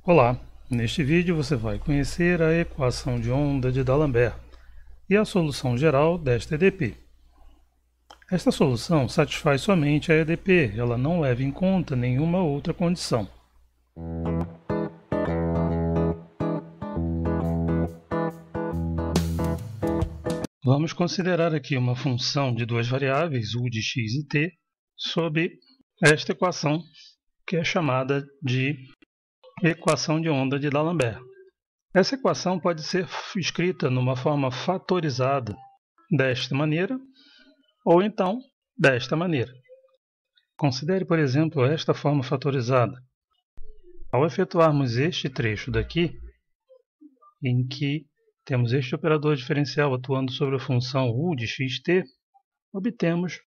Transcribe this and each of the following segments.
Olá, neste vídeo você vai conhecer a equação de onda de D'Alembert e a solução geral desta EDP. Esta solução satisfaz somente a EDP, ela não leva em conta nenhuma outra condição. Vamos considerar aqui uma função de duas variáveis, u de x e t, sob esta equação que é chamada de equação de onda de D'Alembert. Essa equação pode ser escrita numa forma fatorizada desta maneira ou então desta maneira. Considere, por exemplo, esta forma fatorizada. Ao efetuarmos este trecho daqui, em que temos este operador diferencial atuando sobre a função u de xt, obtemos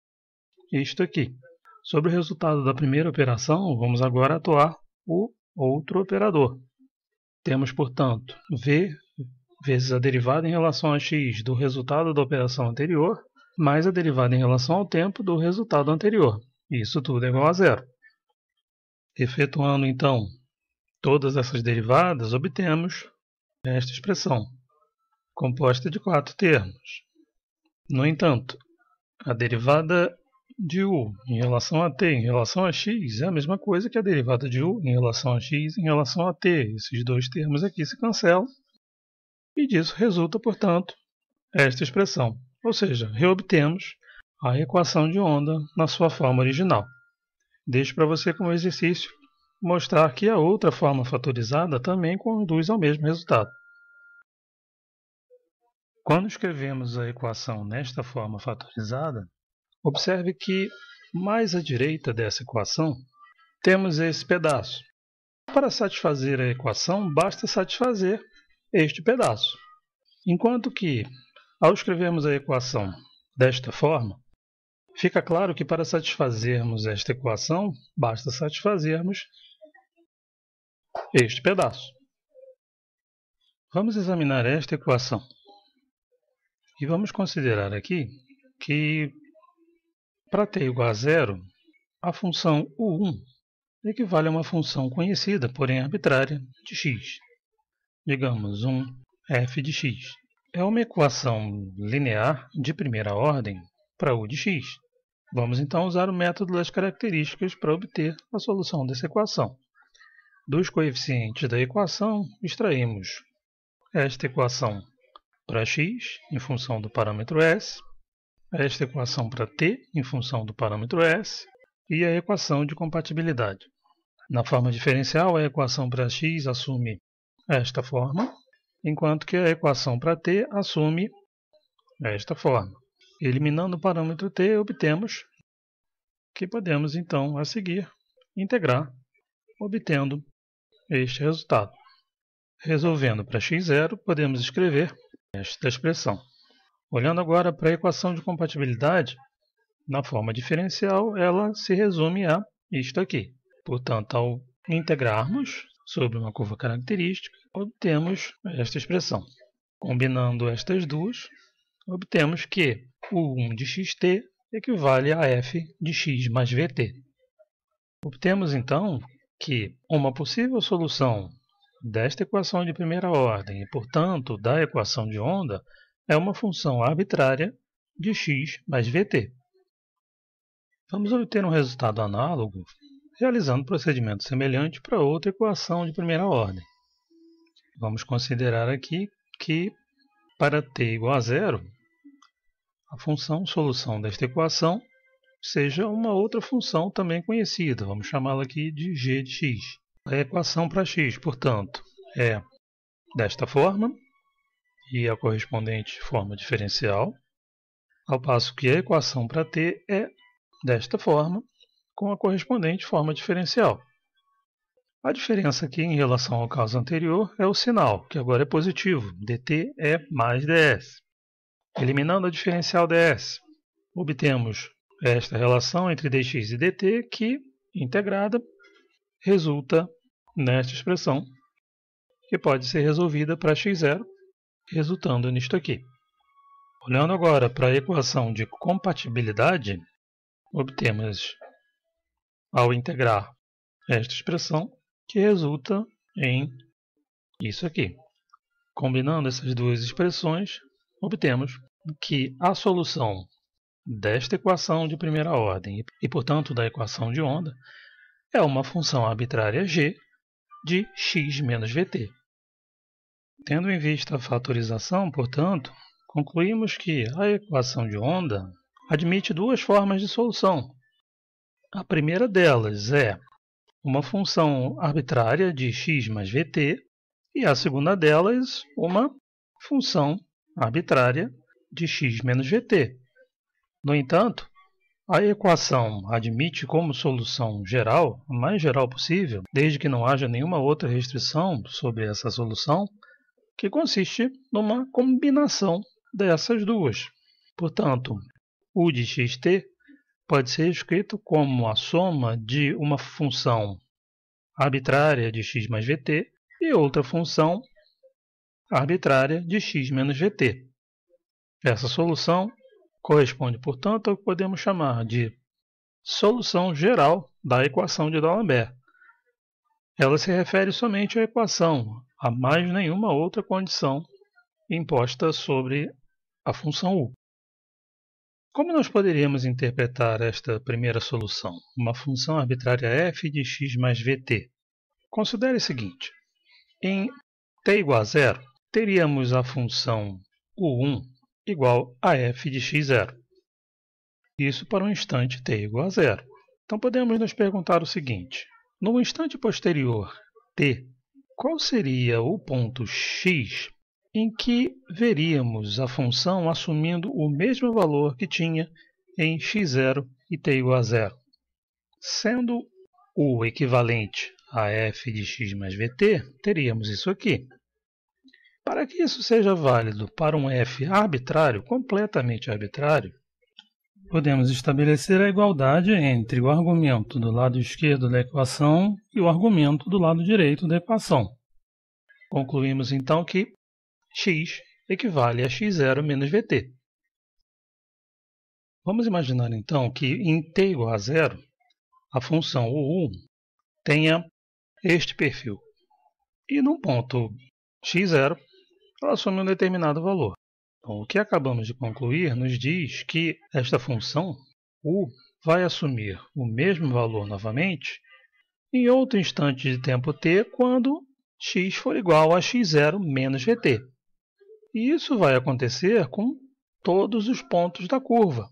isto aqui. Sobre o resultado da primeira operação, vamos agora atuar o outro operador. Temos, portanto, v vezes a derivada em relação a x do resultado da operação anterior, mais a derivada em relação ao tempo do resultado anterior. Isso tudo é igual a zero. Efetuando, então, todas essas derivadas, obtemos esta expressão, composta de 4 termos. No entanto, a derivada de u em relação a t em relação a x é a mesma coisa que a derivada de u em relação a x em relação a t. Esses dois termos aqui se cancelam e disso resulta, portanto, esta expressão. Ou seja, reobtemos a equação de onda na sua forma original. Deixo para você como exercício mostrar que a outra forma fatorizada também conduz ao mesmo resultado. Quando escrevemos a equação nesta forma fatorizada, observe que mais à direita dessa equação temos esse pedaço. Para satisfazer a equação, basta satisfazer este pedaço. Enquanto que, ao escrevermos a equação desta forma, fica claro que para satisfazermos esta equação, basta satisfazermos este pedaço. Vamos examinar esta equação. E vamos considerar aqui que, para t igual a zero, a função u1 equivale a uma função conhecida, porém arbitrária, de x. Digamos, um f de x. É uma equação linear de primeira ordem para u de x. Vamos então usar o método das características para obter a solução dessa equação. Dos coeficientes da equação, extraímos esta equação para x, em função do parâmetro s, esta equação para t, em função do parâmetro s, e a equação de compatibilidade. Na forma diferencial, a equação para x assume esta forma, enquanto que a equação para t assume esta forma. Eliminando o parâmetro t, obtemos que podemos, então, a seguir, integrar, obtendo este resultado. Resolvendo para x0, podemos escrever esta expressão. Olhando agora para a equação de compatibilidade, na forma diferencial, ela se resume a isto aqui. Portanto, ao integrarmos sobre uma curva característica, obtemos esta expressão. Combinando estas duas, obtemos que o 1 de xt equivale a f de x mais vt. Obtemos, então, que uma possível solução desta equação de primeira ordem e, portanto, da equação de onda é uma função arbitrária de x mais vt. Vamos obter um resultado análogo realizando procedimento semelhante para outra equação de primeira ordem. Vamos considerar aqui que, para t igual a zero, a função solução desta equação seja uma outra função também conhecida. Vamos chamá-la aqui de g de x. A equação para x, portanto, é desta forma e a correspondente forma diferencial, ao passo que a equação para t é desta forma com a correspondente forma diferencial. A diferença aqui em relação ao caso anterior é o sinal, que agora é positivo. dt é mais ds. Eliminando a diferencial ds, obtemos esta relação entre dx e dt que, integrada, resulta nesta expressão, que pode ser resolvida para x0, resultando nisto aqui. Olhando agora para a equação de compatibilidade, obtemos, ao integrar esta expressão, que resulta em isso aqui. Combinando essas duas expressões, obtemos que a solução desta equação de primeira ordem e, portanto, da equação de onda é uma função arbitrária g de x menos vt. Tendo em vista a fatorização, portanto, concluímos que a equação de onda admite duas formas de solução. A primeira delas é uma função arbitrária de x mais vt e a segunda delas uma função arbitrária de x menos vt. No entanto, a equação admite como solução geral, a mais geral possível, desde que não haja nenhuma outra restrição sobre essa solução, que consiste numa combinação dessas duas. Portanto, u de xt pode ser escrito como a soma de uma função arbitrária de x mais vt e outra função arbitrária de x menos vt. Essa solução corresponde, portanto, ao que podemos chamar de solução geral da equação de D'Alembert. Ela se refere somente à equação, a mais nenhuma outra condição imposta sobre a função u. Como nós poderíamos interpretar esta primeira solução? Uma função arbitrária f de x mais vt. Considere o seguinte: em t igual a zero, teríamos a função u1 igual a f de x0. Isso para um instante t igual a zero. Então podemos nos perguntar o seguinte: no instante posterior t, qual seria o ponto x em que veríamos a função assumindo o mesmo valor que tinha em x0 e t igual a zero? Sendo o equivalente a f de x mais vt, teríamos isso aqui. Para que isso seja válido para um f arbitrário, completamente arbitrário, podemos estabelecer a igualdade entre o argumento do lado esquerdo da equação e o argumento do lado direito da equação. Concluímos então que x equivale a x0 menos vt. Vamos imaginar então que em t igual a zero, a função u1 tenha este perfil. E no ponto x0, ela assume um determinado valor. Então, o que acabamos de concluir nos diz que esta função u vai assumir o mesmo valor novamente em outro instante de tempo t, quando x for igual a x0 menos vt. E isso vai acontecer com todos os pontos da curva.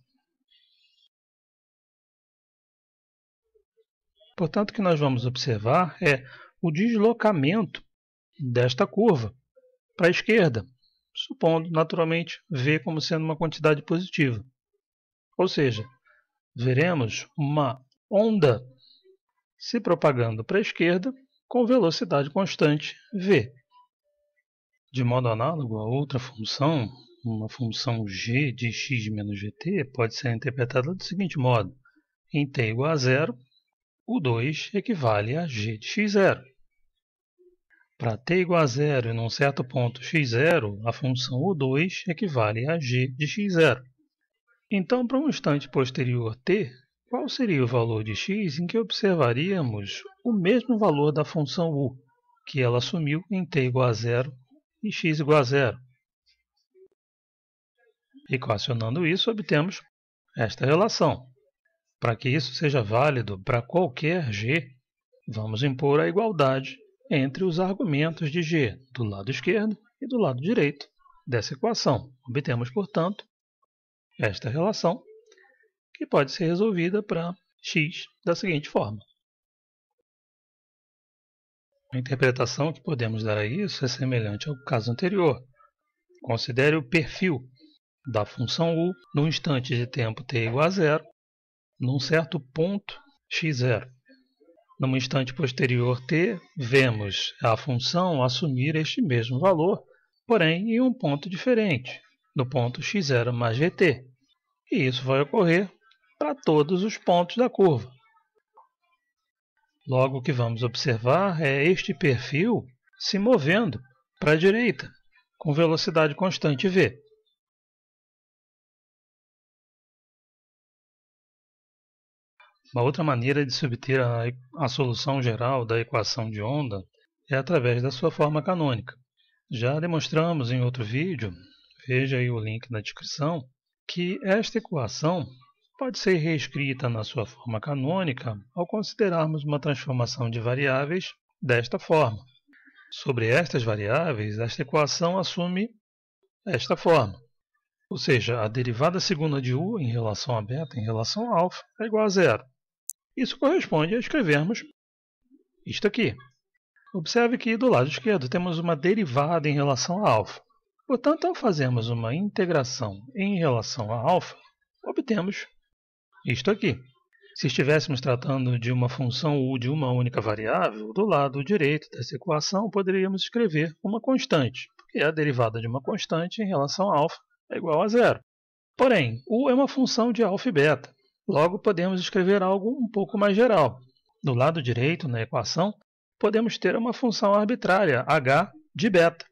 Portanto, o que nós vamos observar é o deslocamento desta curva para a esquerda, supondo naturalmente v como sendo uma quantidade positiva. Ou seja, veremos uma onda se propagando para a esquerda com velocidade constante v. De modo análogo a outra função, uma função g de x menos vt pode ser interpretada do seguinte modo: em t igual a zero, o 2 equivale a g de x0. Para t igual a zero e num certo ponto x0, a função u2 equivale a g de x0. Então, para um instante posterior t, qual seria o valor de x em que observaríamos o mesmo valor da função u, que ela assumiu em t igual a zero e x igual a zero? Equacionando isso, obtemos esta relação. Para que isso seja válido para qualquer g, vamos impor a igualdade entre os argumentos de g do lado esquerdo e do lado direito dessa equação. Obtemos, portanto, esta relação, que pode ser resolvida para x da seguinte forma. A interpretação que podemos dar a isso é semelhante ao caso anterior. Considere o perfil da função u no instante de tempo t igual a zero, num certo ponto x0. Num instante posterior t, vemos a função assumir este mesmo valor, porém em um ponto diferente, no ponto x0 mais vt. E isso vai ocorrer para todos os pontos da curva. Logo, o que vamos observar é este perfil se movendo para a direita, com velocidade constante v. Uma outra maneira de se obter a solução geral da equação de onda é através da sua forma canônica. Já demonstramos em outro vídeo, veja aí o link na descrição, que esta equação pode ser reescrita na sua forma canônica ao considerarmos uma transformação de variáveis desta forma. Sobre estas variáveis, esta equação assume esta forma. Ou seja, a derivada segunda de u em relação a beta em relação a alfa é igual a zero. Isso corresponde a escrevermos isto aqui. Observe que do lado esquerdo temos uma derivada em relação a alfa. Portanto, ao fazermos uma integração em relação a alfa, obtemos isto aqui. Se estivéssemos tratando de uma função u de uma única variável, do lado direito dessa equação poderíamos escrever uma constante, porque a derivada de uma constante em relação a alfa é igual a zero. Porém, u é uma função de alfa e beta. Logo, podemos escrever algo um pouco mais geral. Do lado direito, na equação, podemos ter uma função arbitrária, h de beta.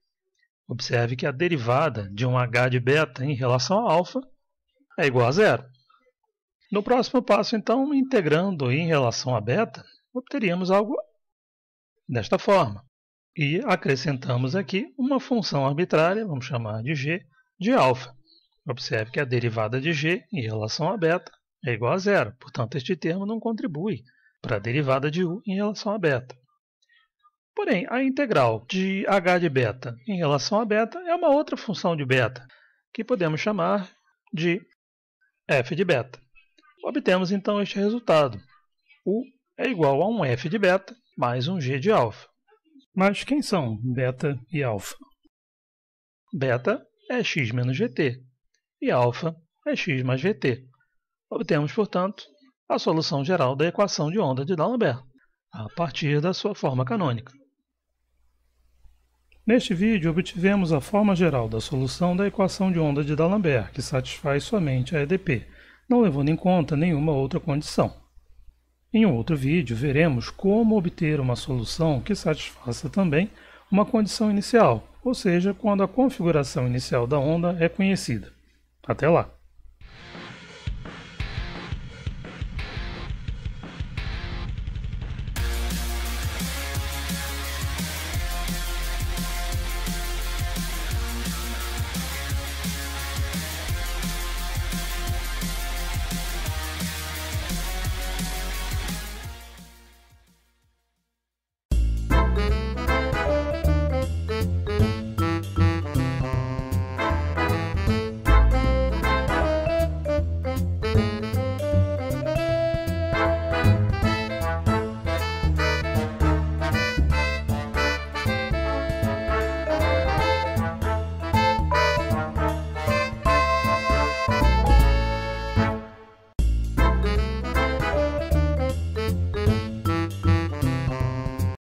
Observe que a derivada de um h de beta em relação a alfa é igual a zero. No próximo passo, então, integrando em relação a beta, obteríamos algo desta forma. E acrescentamos aqui uma função arbitrária, vamos chamar de g, de alfa. Observe que a derivada de g em relação a beta é igual a zero. Portanto, este termo não contribui para a derivada de u em relação a beta. Porém, a integral de h de beta em relação a beta é uma outra função de beta, que podemos chamar de f de beta. Obtemos então este resultado. U é igual a um f de beta mais um g de alfa. Mas quem são beta e alfa? Beta é x menos vt e alfa é x mais vt. Obtemos, portanto, a solução geral da equação de onda de D'Alembert, a partir da sua forma canônica. Neste vídeo, obtivemos a forma geral da solução da equação de onda de D'Alembert, que satisfaz somente a EDP, não levando em conta nenhuma outra condição. Em um outro vídeo, veremos como obter uma solução que satisfaça também uma condição inicial, ou seja, quando a configuração inicial da onda é conhecida. Até lá!